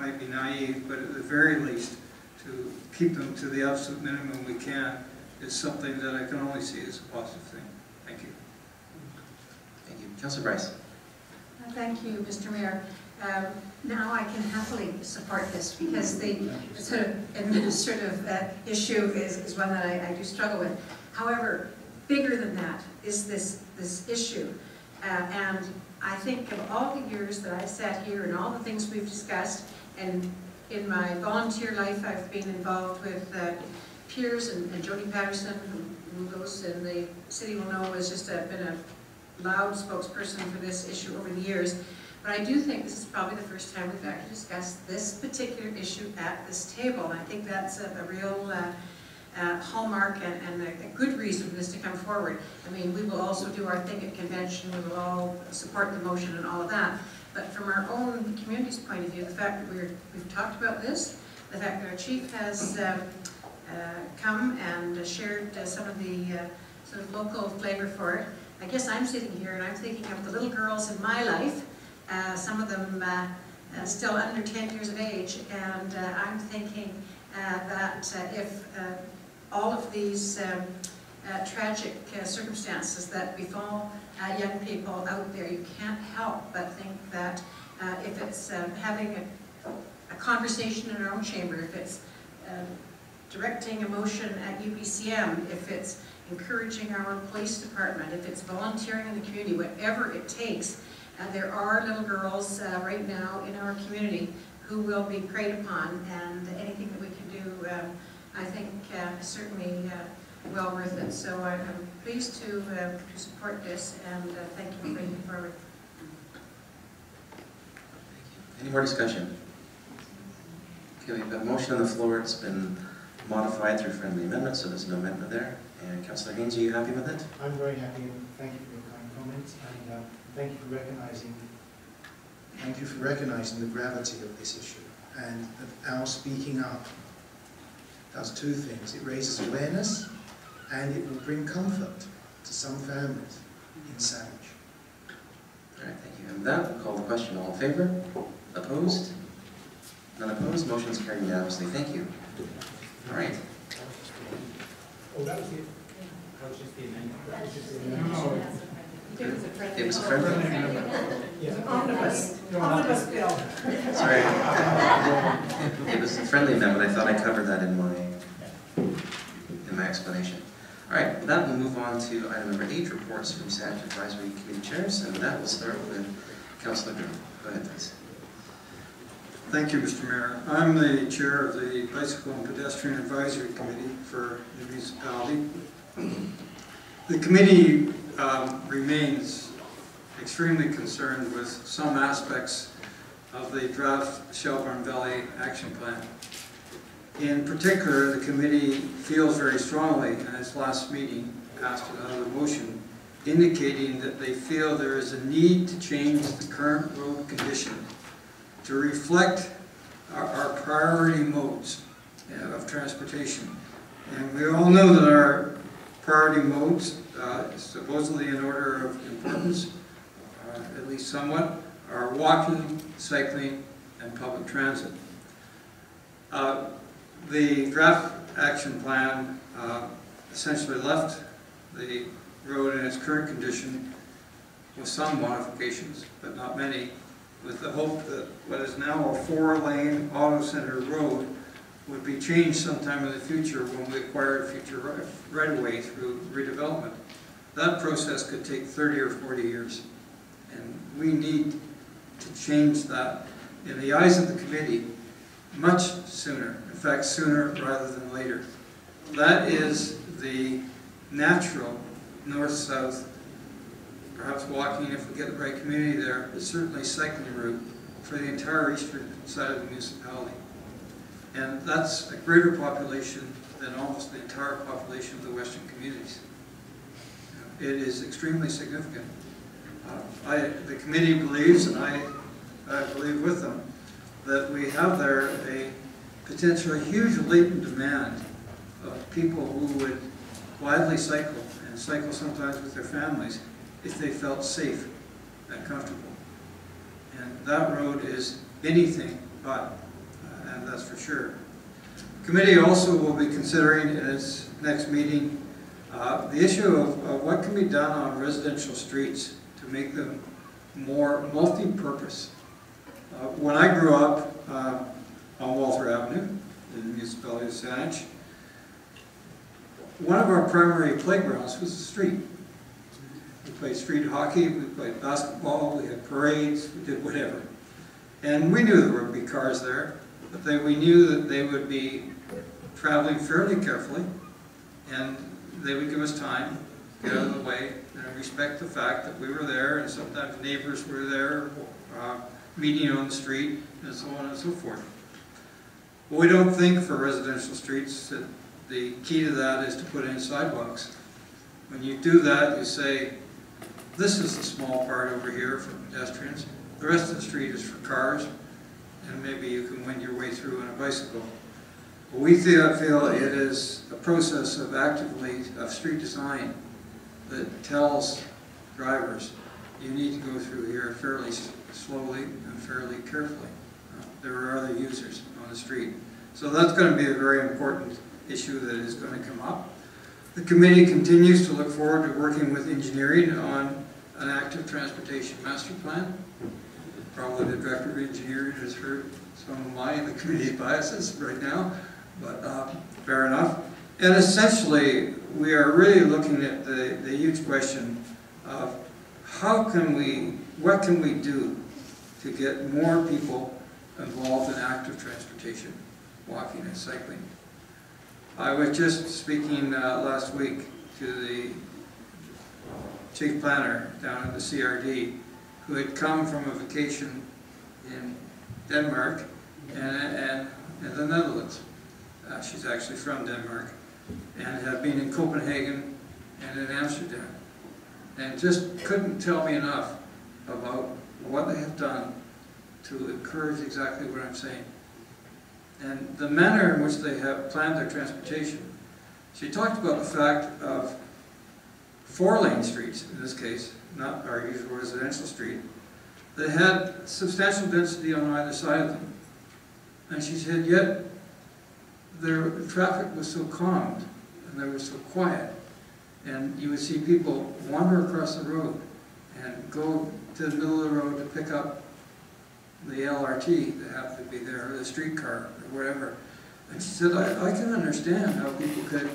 might be naive, but at the very least, to keep them to the absolute minimum we can is something that I can only see as a positive thing. Thank you. Thank you. Councillor Bryce. Thank you, Mr. Mayor. Now I can happily support this because the sort of administrative issue is one that I do struggle with. However, bigger than that is this issue. And I think of all the years that I've sat here and all the things we've discussed, and in my volunteer life I've been involved with Piers and Jody Patterson, who those in the city will know has just been a loud spokesperson for this issue over the years. But I do think this is probably the first time we've actually discussed this particular issue at this table. And I think that's a real hallmark and a good reason for this to come forward. I mean, we will also do our thing at convention, we will all support the motion and all of that. But from our own community's point of view, the fact that we've talked about this, the fact that our chief has come and shared some of the sort of local flavor for it. I guess I'm sitting here and I'm thinking of the little girls in my life, some of them still under 10 years of age, and I'm thinking that if all of these tragic circumstances that befall young people out there, you can't help but think that if it's having a conversation in our own chamber, if it's directing a motion at UBCM, if it's encouraging our own police department, if it's volunteering in the community, whatever it takes, there are little girls right now in our community who will be preyed upon, and anything that we can do, I think, is certainly well worth it. So I'm pleased to support this, and thank you for bringing it forward. Any more discussion? Okay, we have a motion on the floor. It's been modified through friendly amendment, so there's no amendment there. And Councillor Haynes, are you happy with it? I'm very happy, and thank you for your kind comments, and thank you for recognizing the gravity of this issue, and that our speaking up does two things. It raises awareness, and it will bring comfort to some families in Sandwich. All right, thank you. And with that, we'll call the question. All in favor? Opposed? None opposed? Motion is carried unanimously. Thank you. All right. Oh, that was it. That was just the amendment. That was just the amendment. It was a friendly. Yeah. Omnibus bill. Sorry. It was a friendly amendment. I thought I covered that in my explanation. All right, with that, we'll move on to item number 8, reports from Sandwich Advisory Committee chairs, and with that, we'll start with Councillor Groom. Go ahead, please. Thank you, Mr. Mayor. I'm the chair of the Bicycle and Pedestrian Advisory Committee for the municipality. The committee remains extremely concerned with some aspects of the draft Shelburne Valley Action Plan. In particular, the committee feels very strongly in its last meeting passed another motion indicating that they feel there is a need to change the current road condition to reflect our priority modes of transportation. And we all know that our priority modes, supposedly in order of importance, at least somewhat, are walking, cycling, and public transit. The draft action plan essentially left the road in its current condition with some modifications, but not many, with the hope that what is now a 4-lane auto-centered road would be changed sometime in the future when we acquire future right-of-way through redevelopment. That process could take 30 or 40 years, and we need to change that, in the eyes of the committee, much sooner. In fact, sooner rather than later. That is the natural north-south, perhaps walking if we get the right community there, but certainly cycling route for the entire eastern side of the municipality. And that's a greater population than almost the entire population of the western communities. It is extremely significant. The committee believes, and I believe with them, that we have there a potentially huge latent demand of people who would gladly cycle, and cycle sometimes with their families, if they felt safe and comfortable. And that road is anything but plan, that's for sure. Committee also will be considering in its next meeting the issue of what can be done on residential streets to make them more multi-purpose. When I grew up on Walter Avenue in the municipality of Saanich, one of our primary playgrounds was the street. We played street hockey, we played basketball, we had parades, we did whatever. And we knew there would be cars there, but we knew that they would be traveling fairly carefully, and they would give us time, get out of the way, and respect the fact that we were there, and sometimes neighbors were there, meeting on the street, and so on and so forth. But we don't think for residential streets that the key to that is to put in sidewalks. When you do that, you say, this is the small part over here for pedestrians, the rest of the street is for cars, and maybe you can wend your way through on a bicycle. But we feel it is a process of street design that tells drivers, you need to go through here fairly slowly and fairly carefully. There are other users on the street. So that's going to be a very important issue that is going to come up. The committee continues to look forward to working with engineering on an active transportation master plan. Probably the director of engineering has heard some of my and the committee's biases right now, but fair enough. And essentially, we are really looking at the huge question of what can we do to get more people involved in active transportation, walking and cycling. I was just speaking last week to the chief planner down at the CRD, who had come from a vacation in Denmark and the Netherlands. She's actually from Denmark, and had been in Copenhagen and in Amsterdam, and just couldn't tell me enough about what they have done to encourage exactly what I'm saying. And the manner in which they have planned their transportation. She talked about the fact of 4-lane streets, in this case, not our usual residential street, that had substantial density on either side of them. And she said, yet the traffic was so calmed, and they were so quiet, and you would see people wander across the road and go to the middle of the road to pick up the LRT that happened to be there, or the streetcar, or whatever. And she said, I can understand how people could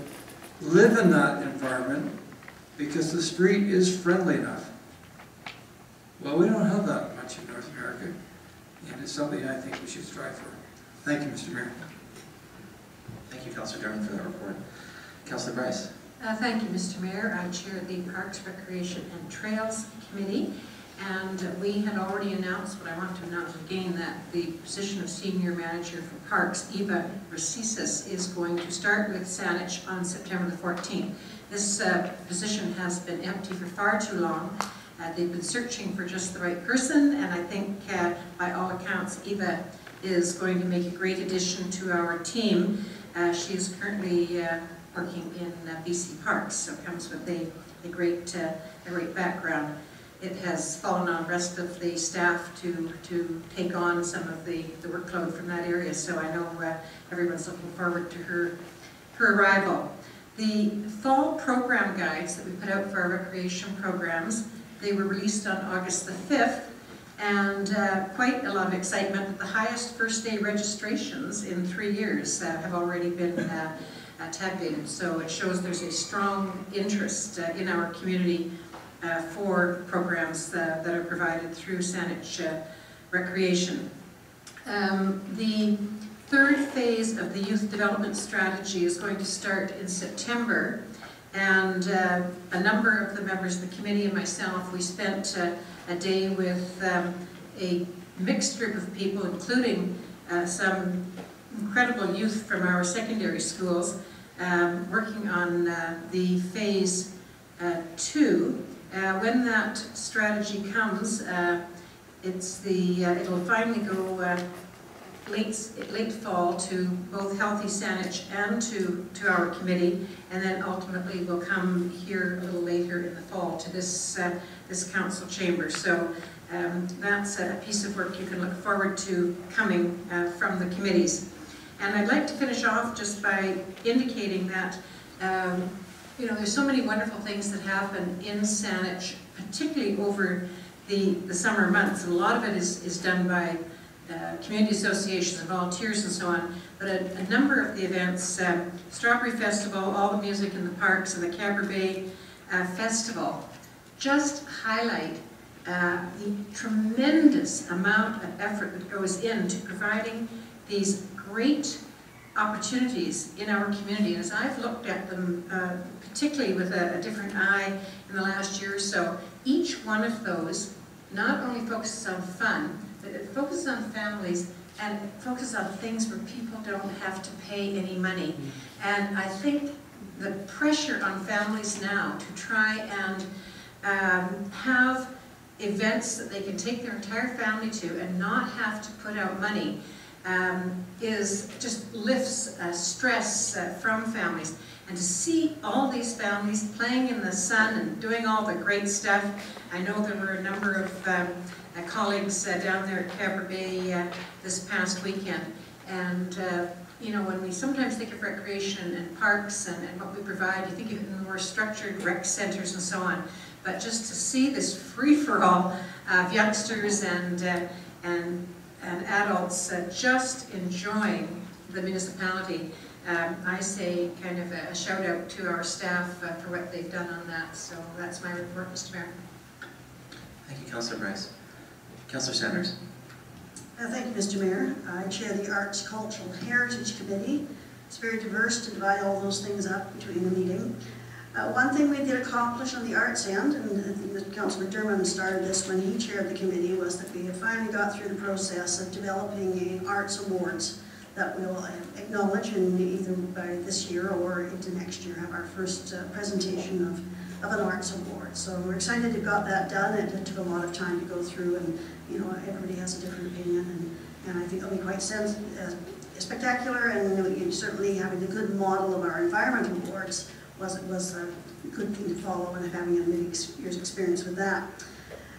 live in that environment because the street is friendly enough. Well, we don't have that much in North America, and it's something I think we should strive for. Thank you, Mr. Mayor. Thank you, Councillor Drummond, for that report. Councillor Bryce. Thank you, Mr. Mayor. I chair the Parks, Recreation and Trails Committee, and we had already announced, but I want to announce again, that the position of Senior Manager for Parks, Eva Rasisis, is going to start with Saanich on September the 14th. This position has been empty for far too long. They've been searching for just the right person, and I think by all accounts Eva is going to make a great addition to our team. She is currently working in BC Parks, so comes with a great background. It has fallen on the rest of the staff to take on some of the workload from that area, so I know everyone's looking forward to her arrival. The fall program guides that we put out for our recreation programs, they were released on August the 5th, and quite a lot of excitement. The highest first day registrations in 3 years have already been tabulated, so it shows there's a strong interest in our community for programs that are provided through Saanich Recreation. The third phase of the Youth Development Strategy is going to start in September, and a number of the members of the committee and myself, we spent a day with a mixed group of people, including some incredible youth from our secondary schools, working on the phase 2. When that strategy comes, it'll finally go late fall to both Healthy Saanich and to our committee, and then ultimately will come here a little later in the fall to this council chamber. So that's a piece of work you can look forward to coming from the committees. And I'd like to finish off just by indicating that, you know, there's so many wonderful things that happen in Saanich, particularly over the summer months. And a lot of it is done by community associations and volunteers and so on. But a number of the events, Strawberry Festival, all the music in the parks, and the Cabra Bay Festival, just highlight the tremendous amount of effort that goes into providing these great opportunities in our community. And as I've looked at them, particularly with a different eye in the last year or so, each one of those not only focuses on fun, but it focuses on families, and it focuses on things where people don't have to pay any money. And I think the pressure on families now to try and have events that they can take their entire family to and not have to put out money just lifts stress from families. And to see all these families playing in the sun and doing all the great stuff. I know there were a number of colleagues down there at Cabra Bay this past weekend. And you know, when we sometimes think of recreation and parks and what we provide, you think of it in more structured rec centers and so on. But just to see this free-for-all of youngsters and adults just enjoying the municipality, I say kind of a shout out to our staff for what they've done on that. So that's my report, Mr. Mayor. Thank you, Councillor Bryce. Councillor Sanders. Thank you, Mr. Mayor. I chair the Arts, Cultural Heritage Committee. It's very diverse to divide all those things up between the meeting. One thing we did accomplish on the arts end, and I think that Councillor McDermott started this when he chaired the committee, was that we have finally got through the process of developing an arts awards that we'll acknowledge, and either by this year or into next year have our first presentation of an arts award. So we're excited to have got that done. It took a lot of time to go through, and you know, everybody has a different opinion, and I think it'll be quite spectacular, and certainly having a good model of our environmental awards was a good thing to follow, and having a many years experience with that.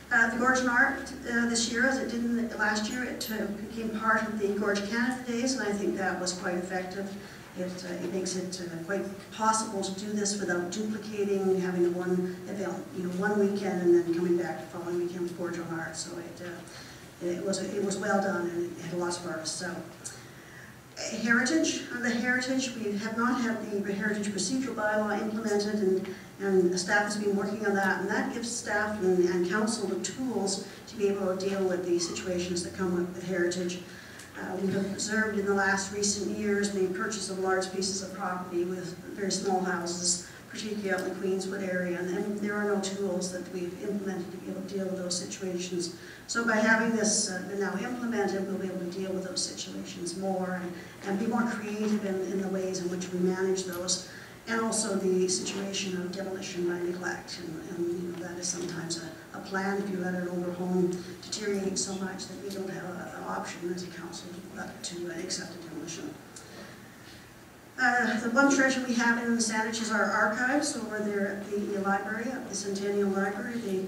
The Gorge and Art this year, as it did last year, it became part of the Gorge Canada Days, and I think that was quite effective. It makes it quite possible to do this without duplicating, having the one event, you know, one weekend and then coming back the following weekend with Gorge on Art. So it was well done, and it had lots of artists. So. Heritage, we have not had the Heritage Procedural Bylaw implemented, and the staff has been working on that, and that gives staff and council the tools to be able to deal with the situations that come with heritage. We've observed in the last recent years the purchase of large pieces of property with very small houses, particularly out in the Queenswood area, and there are no tools that we've implemented to be able to deal with those situations. So by having this now implemented, we'll be able to deal with those situations more and be more creative in the ways in which we manage those, and also the situation of demolition by neglect. And you know, that is sometimes a plan if you let an older home deteriorate so much that we don't have an option as a council to accept a demolition. The one treasure we have in Saanich is our archives over there at the library, at the Centennial Library. They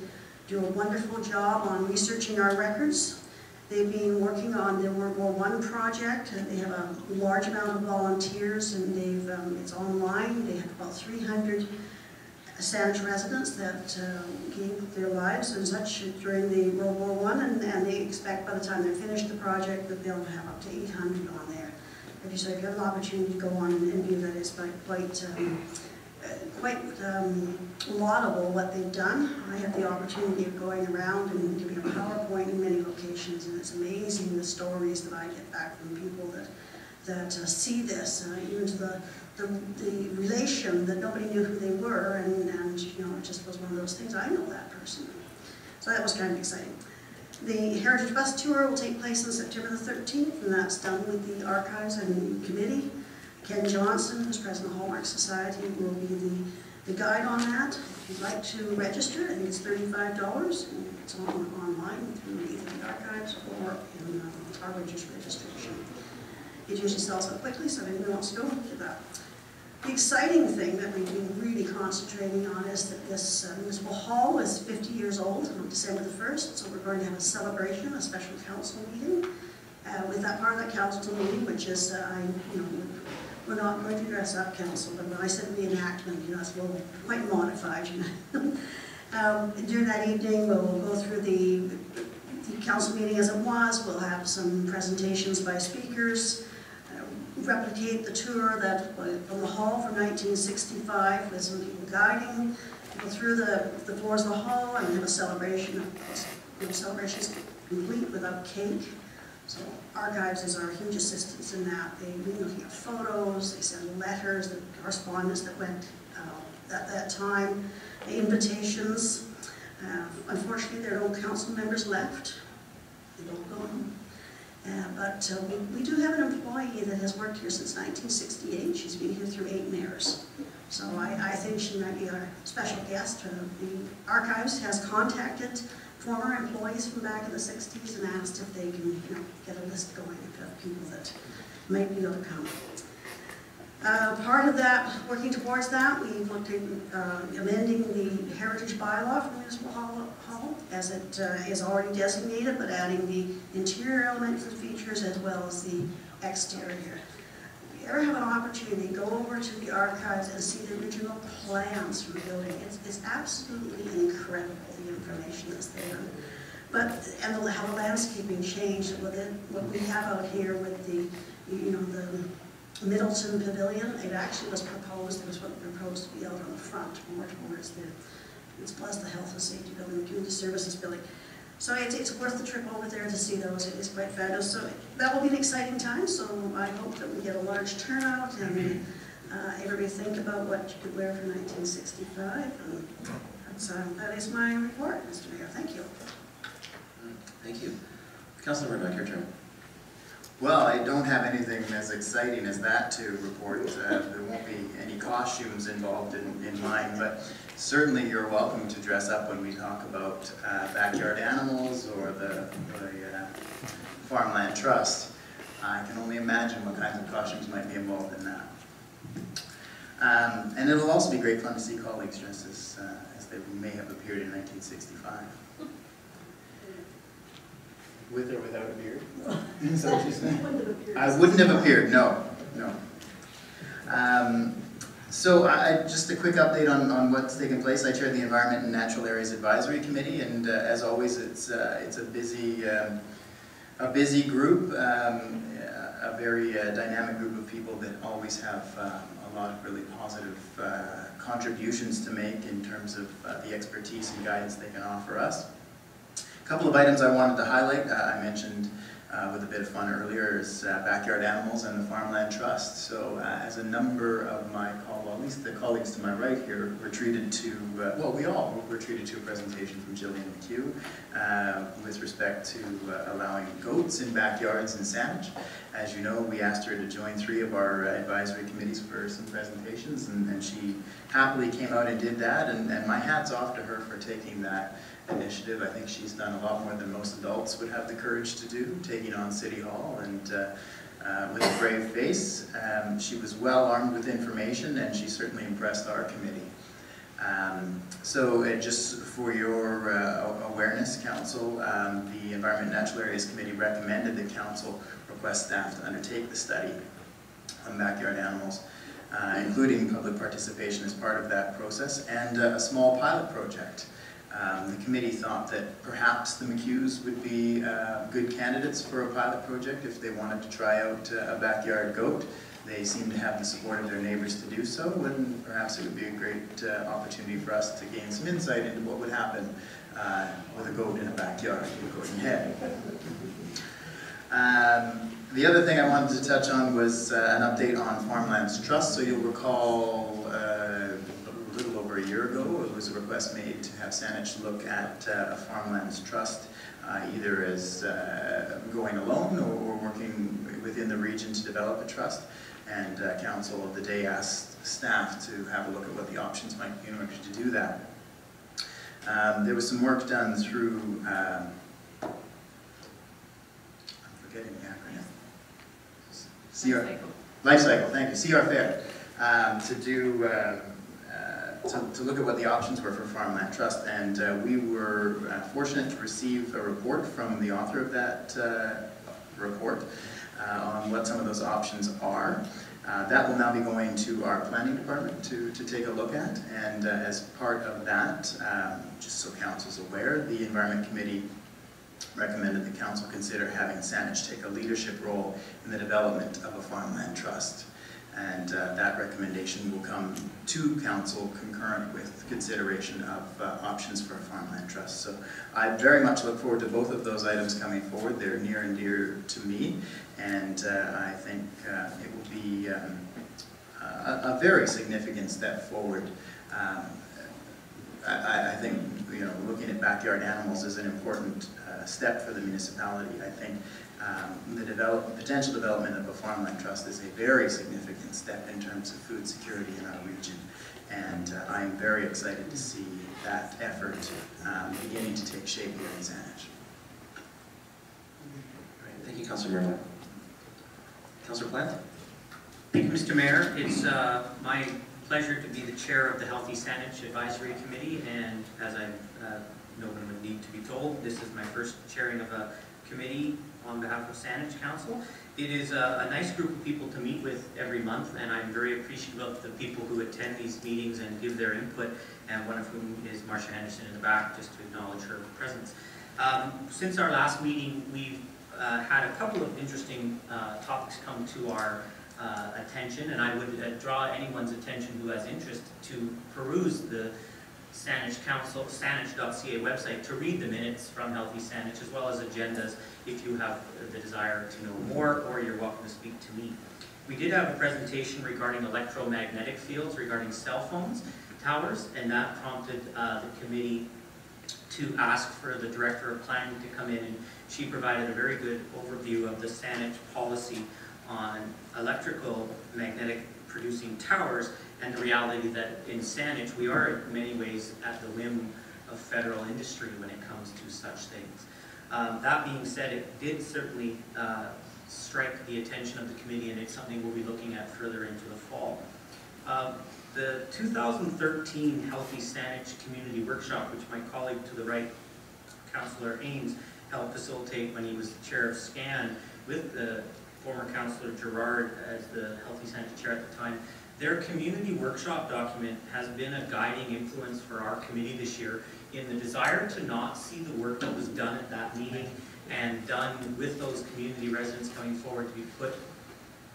do a wonderful job on researching our records. They've been working on the World War I project, and they have a large amount of volunteers, and it's online. They have about 300 Saanich residents that gave their lives and such during the World War I, and they expect by the time they finish the project that they'll have up to 800 on there. So if you have an opportunity to go on and view that, it's quite laudable what they've done. I have the opportunity of going around and giving a PowerPoint in many locations, and it's amazing the stories that I get back from people that see this, even to the relation that nobody knew who they were, and you know, it just was one of those things. I know that person, so that was kind of exciting. The Heritage Bus Tour will take place on September the 13th, and that's done with the Archives and Committee. Ken Johnson, who's president of Hallmark Society, will be the guide on that. If you'd like to register, I think it's $35, and it's online through either the Archives or in our registration. It usually sells out quickly, so if anyone wants to go, do that. The exciting thing that we've been really concentrating on is that this municipal hall is 50 years old on December the 1st, so we're going to have a celebration, a special council meeting with that part of that council meeting, which is, we're not going to dress up council, but when I said reenactment, it's a little quite modified, During that evening, we'll go through the council meeting as it was. We'll have some presentations by speakers, replicate the tour that from the hall from 1965 with some people guiding, go through the floors of the hall and have a celebration. Of course, celebrations complete without cake. So Archives is our huge assistance in that. They looking at photos, they send letters, the correspondence that went at that time, the invitations. Unfortunately, there are no council members left. They don't go home. But we do have an employee that has worked here since 1968. She's been here through 8 mayors. So I think she might be our special guest. The Archives has contacted former employees from back in the 60s and asked if they can get a list going of people that might be able to come. Part of that, working towards that, we've looked at amending the heritage bylaw for Municipal Hall as it is already designated, but adding the interior elements and features as well as the exterior. If you ever have an opportunity, go over to the Archives and see the original plans for the building. It's absolutely incredible, the information that's there. And how the landscaping changed with it. What we have out here with the Middleton Pavilion, it actually was proposed, it was proposed to be out on the front, more towards it's plus the health and safety building, the community services building. So it's worth the trip over there to see those. It is quite fabulous. So that will be an exciting time, so I hope that we get a large turnout and everybody think about what you could wear for 1965. And that is my report, Mr. Mayor. Thank you. Thank you. Councilor Murdoch, your turn. Well, I don't have anything as exciting as that to report. There won't be any costumes involved in mine, but certainly you're welcome to dress up when we talk about backyard animals or the Farmland Trust. I can only imagine what kinds of costumes might be involved in that. And it'll also be great fun to see colleagues dressed as they may have appeared in 1965. With or without a beard? Is that what you're saying? I wouldn't have appeared, no. So just a quick update on what's taking place. I chair the Environment and Natural Areas Advisory Committee, and as always, it's a busy group, a very dynamic group of people that always have a lot of really positive contributions to make in terms of the expertise and guidance they can offer us. A couple of items I wanted to highlight, I mentioned with a bit of fun earlier, is backyard animals and the Farmland Trust. So as a number of my at least the colleagues to my right here were treated to, we all were treated to a presentation from Gillian McHugh with respect to allowing goats in backyards in Saanich. As you know, we asked her to join 3 of our advisory committees for some presentations, and she happily came out and did that, and my hat's off to her for taking that initiative. I think she's done a lot more than most adults would have the courage to do, taking on City Hall, and with a brave face. She was well armed with information, and she certainly impressed our committee. So just for your awareness, Council, the Environment and Natural Areas Committee recommended that Council request staff to undertake the study on backyard animals, including public participation as part of that process, and a small pilot project. The committee thought that perhaps the McHughs would be good candidates for a pilot project if they wanted to try out a backyard goat. They seem to have the support of their neighbors to do so, and perhaps it would be a great opportunity for us to gain some insight into what would happen with a goat in a backyard, going ahead. The other thing I wanted to touch on was an update on Farmlands Trust. So you'll recall a little over a year ago, it was a request made to have Saanich look at a Farmlands Trust, either as going alone or working within the region to develop a trust. And Council of the day asked staff to have a look at what the options might be in order to do that. There was some work done through, I'm forgetting the acronym. Life Cycle, thank you, CR Fair, to look at what the options were for Farmland Trust, and we were fortunate to receive a report from the author of that report. on what some of those options are. That will now be going to our planning department to take a look at, and as part of that, just so council's aware, the Environment Committee recommended the council consider having Saanich take a leadership role in the development of a farmland trust. And that recommendation will come to council concurrent with consideration of options for a farmland trust. So I very much look forward to both of those items coming forward. They're near and dear to me, and I think it will be a very significant step forward. I think, you know, looking at backyard animals is an important step for the municipality. I think the potential development of a farmland trust is a very significant step in terms of food security in our region, and I'm very excited to see that effort beginning to take shape here in Saanich. Thank you, Councillor Murdoch. Councillor Plant? Thank you, Mr. Mayor. It's my pleasure to be the chair of the Healthy Saanich Advisory Committee, and as I no one would need to be told, this is my first chairing of a committee on behalf of Saanich Council. It is a nice group of people to meet with every month, and I'm very appreciative of the people who attend these meetings and give their input, and one of whom is Marcia Anderson in the back, just to acknowledge her presence. Since our last meeting, we've had a couple of interesting topics come to our attention, and I would draw anyone's attention who has interest to peruse the Saanich Council, Saanich.ca website, to read the minutes from Healthy Saanich, as well as agendas if you have the desire to know more, or you're welcome to speak to me. We did have a presentation regarding electromagnetic fields, regarding cell phones towers, and that prompted the committee to ask for the Director of Planning to come in, and she provided a very good overview of the Saanich policy on electrical magnetic producing towers, and the reality that in Saanich we are in many ways at the whim of federal industry when it comes to such things. That being said, it did certainly strike the attention of the committee, and it's something we'll be looking at further into the fall. The 2013 Healthy Saanich Community Workshop, which my colleague to the right, Councillor Ames, helped facilitate when he was the chair of SCAN with the former Councillor Gerard as the Healthy Saanich chair at the time. Their community workshop document has been a guiding influence for our committee this year in the desire to not see the work that was done at that meeting and done with those community residents coming forward to be put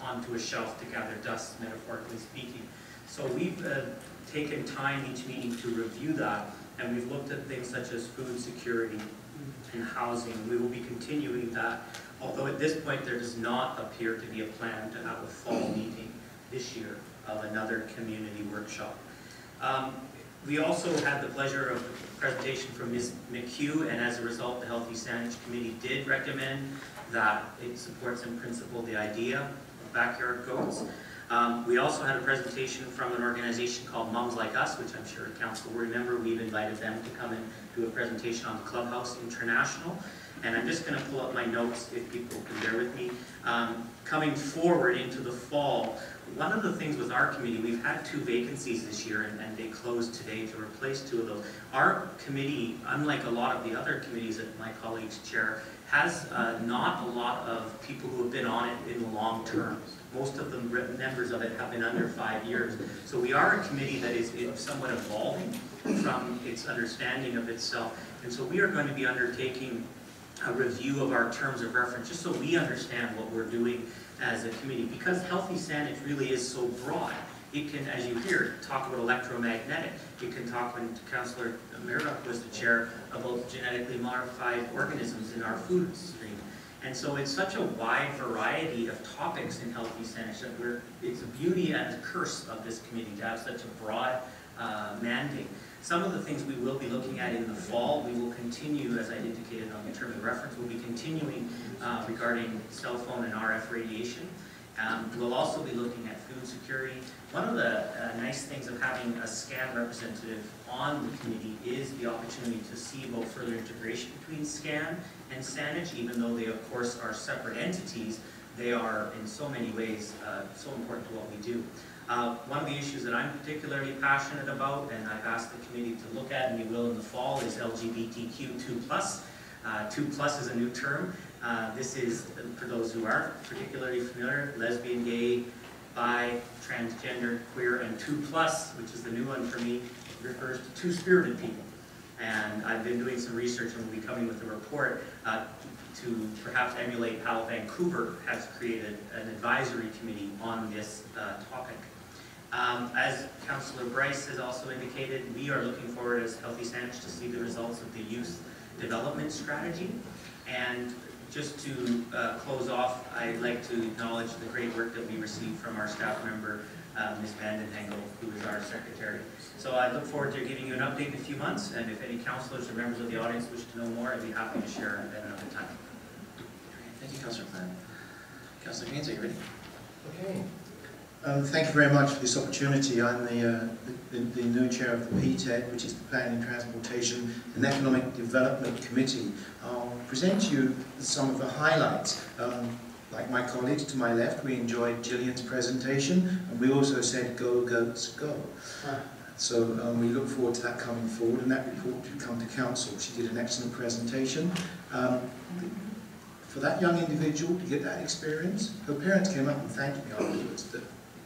onto a shelf to gather dust, metaphorically speaking. So we've taken time each meeting to review that, and we've looked at things such as food security and housing. We will be continuing that, although at this point there does not appear to be a plan to have a fall meeting this year of another community workshop. We also had the pleasure of a presentation from Ms. McHugh, and as a result, the Healthy Saanich Committee did recommend that it supports in principle the idea of backyard goats. We also had a presentation from an organization called Moms Like Us, which I'm sure Council will remember. We've invited them to come and do a presentation on Clubhouse International. And I'm just going to pull up my notes if people can bear with me. Coming forward into the fall, one of the things with our committee, we've had 2 vacancies this year, and they closed today to replace 2 of those. Our committee, unlike a lot of the other committees that my colleagues chair, has not a lot of people who have been on it in the long term. Most of the members of it have been under 5 years. So we are a committee that is somewhat evolving from its understanding of itself. And so we are going to be undertaking a review of our terms of reference, just so we understand what we're doing as a committee. Because Healthy Saanich really is so broad. It can, as you hear, talk about electromagnetic. It can talk, when Councillor Murdoch was the chair, about genetically modified organisms in our food stream. And so it's such a wide variety of topics in Healthy Saanich that it's a beauty and a curse of this committee to have such a broad mandate. Some of the things we will be looking at in the fall, we will continue, as I indicated on the term of reference, we'll be continuing regarding cell phone and RF radiation. We'll also be looking at food security. One of the nice things of having a SCAN representative on the committee is the opportunity to see about further integration between SCAN and Saanich. Even though they, of course, are separate entities, they are in so many ways so important to what we do. One of the issues that I'm particularly passionate about, and I've asked the committee to look at, and we will in the fall, is LGBTQ2+. 2+ is a new term. This is, for those who aren't particularly familiar, lesbian, gay, bi, transgender, queer, and 2+, which is the new one for me, refers to two-spirited people. And I've been doing some research and will be coming with a report to perhaps emulate how Vancouver has created an advisory committee on this topic. As Councillor Bryce has also indicated, we are looking forward as Healthy Saanich to see the results of the youth development strategy. And just to close off, I'd like to acknowledge the great work that we received from our staff member, Ms. Vandenhengel, who is our secretary. So I look forward to giving you an update in a few months, and if any councillors or members of the audience wish to know more, I'd be happy to share at another time. Thank you, Councillor Plant. Councillor Haynes, are you ready? Okay. Thank you very much for this opportunity. I'm the new chair of the PTED, which is the Planning, Transportation and Economic Development Committee. I'll present to you some of the highlights. Like my colleagues to my left, we enjoyed Gillian's presentation, and we also said, go, goats, go. So we look forward to that coming forward, and that report will come to council. She did an excellent presentation. For that young individual to get that experience, her parents came up and thanked me afterwards that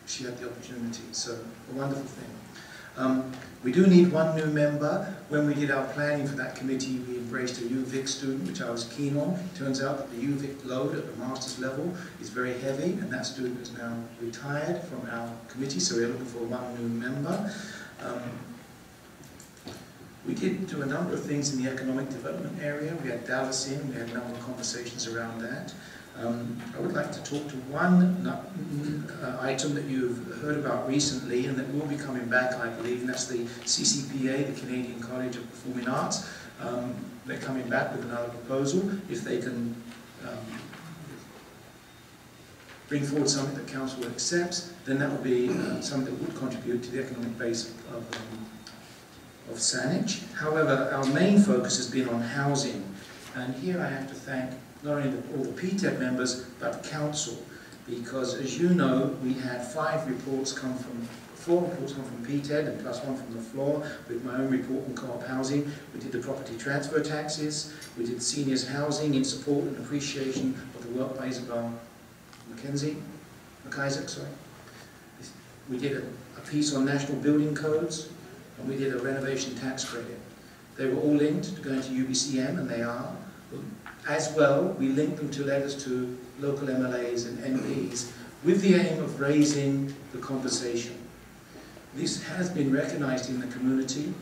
she had the opportunity, so a wonderful thing. We do need one new member. When we did our planning for that committee, we embraced a UVic student, which I was keen on. It turns out that the UVic load at the master's level is very heavy, and that student is now retired from our committee, so we're looking for one new member. We did do a number of things in the economic development area. We had Dallas in, we had a number of conversations around that. I would like to talk to one item that you've heard about recently and that will be coming back, I believe, and that's the CCPA, the Canadian College of Performing Arts. They're coming back with another proposal. If they can bring forward something that Council accepts, then that would be something that would contribute to the economic base of Saanich. However, our main focus has been on housing, and here I have to thank not only all the PTED members, but Council, because as you know, we had 4 reports come from PTED and plus one from the floor, with my own report on co-op housing. We did the property transfer taxes, we did seniors housing in support and appreciation of the work by Isabel McIsaac, sorry. We did a piece on national building codes, and we did a renovation tax credit. They were all linked to going to UBCM, and they are. As well, we linked them to letters to local MLAs and MPs with the aim of raising the conversation. This has been recognised in the community.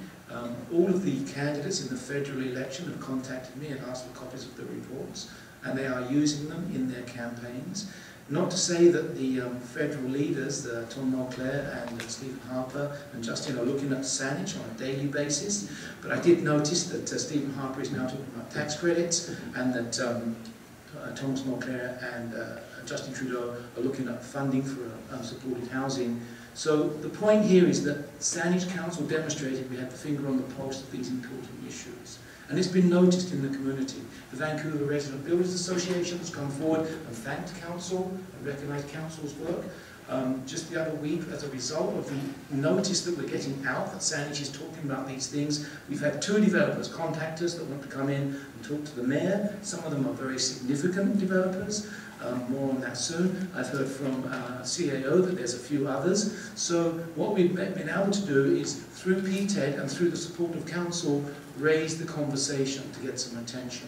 All of the candidates in the federal election have contacted me and asked for copies of the reports, and they are using them in their campaigns. Not to say that the federal leaders, Tom Mulcair and Stephen Harper and Justin, are looking at Saanich on a daily basis, but I did notice that Stephen Harper is now talking about tax credits, and that Thomas Mulcair and Justin Trudeau are looking at funding for supported housing. So the point here is that Saanich Council demonstrated we had the finger on the pulse of these important issues. And it's been noticed in the community. The Vancouver Resident Builders Association has come forward and thanked Council and recognised Council's work. Just the other week, as a result of the notice that we're getting out that Saanich is talking about these things, we've had 2 developers contact us that want to come in and talk to the mayor. Some of them are very significant developers. More on that soon. I've heard from CAO that there's a few others. So what we've been able to do is, through PTED and through the support of Council, raise the conversation to get some attention.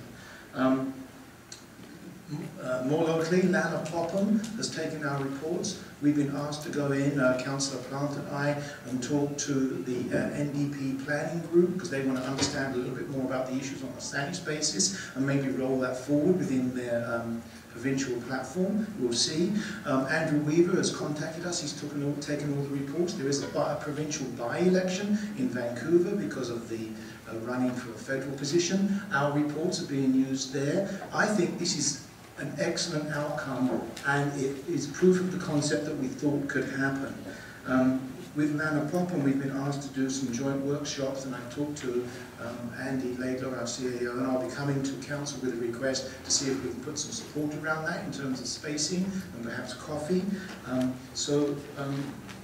More locally, Lana Popham has taken our reports. We've been asked to go in, Councillor Plant and I, and talk to the NDP planning group, because they want to understand a little bit more about the issues on a Saanich basis and maybe roll that forward within their provincial platform. We'll see. Andrew Weaver has contacted us. He's taken all the reports. There is a provincial by-election in Vancouver because of the running for a federal position. Our reports are being used there. I think this is an excellent outcome, and it is proof of the concept that we thought could happen. With Manor Popham, we've been asked to do some joint workshops, and I've talked to Andy Laidlaw, our CEO, and I'll be coming to council with a request to see if we can put some support around that in terms of spacing and perhaps coffee.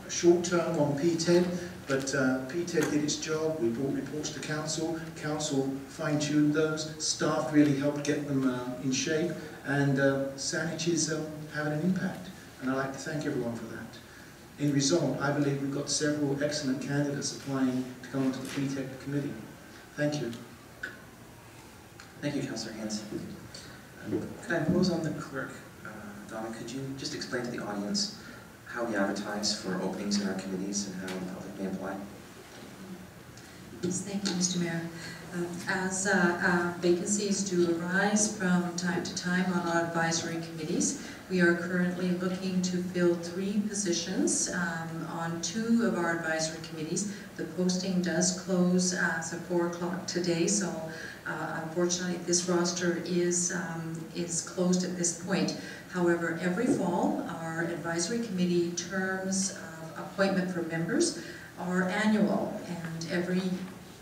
Short term on PTED, but PTED did its job. We brought reports to council. Council fine-tuned those. Staff really helped get them in shape, and Saanich is having an impact. And I'd like to thank everyone for that. In result, I believe we've got several excellent candidates applying to come onto the PTED committee. Thank you. Thank you, Councillor Haynes. Could I impose on the clerk, Donna, could you just explain to the audience how we advertise for openings in our committees and how the public may apply? Yes, thank you, Mr. Mayor. As vacancies do arise from time to time on our advisory committees, we are currently looking to fill 3 positions on 2 of our advisory committees. The posting does close at 4 o'clock today, so unfortunately this roster is closed at this point. However, every fall, our advisory committee terms of appointment for members are annual, and every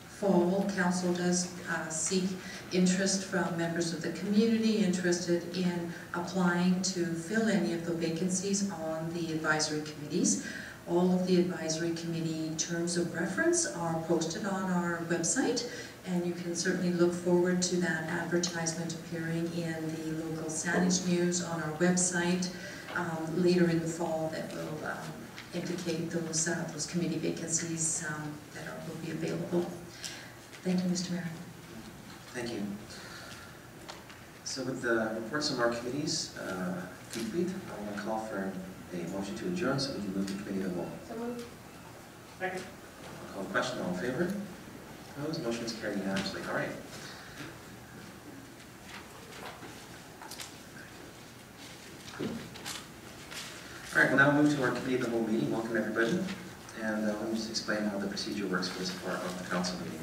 fall, council does seek interest from members of the community interested in applying to fill any of the vacancies on the advisory committees. All of the advisory committee terms of reference are posted on our website, and you can certainly look forward to that advertisement appearing in the local Saanich News on our website later in the fall that will indicate those committee vacancies that will be available. Thank you, Mr. Mayor. Thank you. So with the reports of our committees complete, I want to call for a motion to adjourn so we can move to committee of the whole. So moved. Second. I'll call the question. All in favor? Opposed? Motion is carried unanimously. All right. All right, we'll now move to our committee of the whole meeting. Welcome everybody. And let me just explain how the procedure works for this part of the council meeting.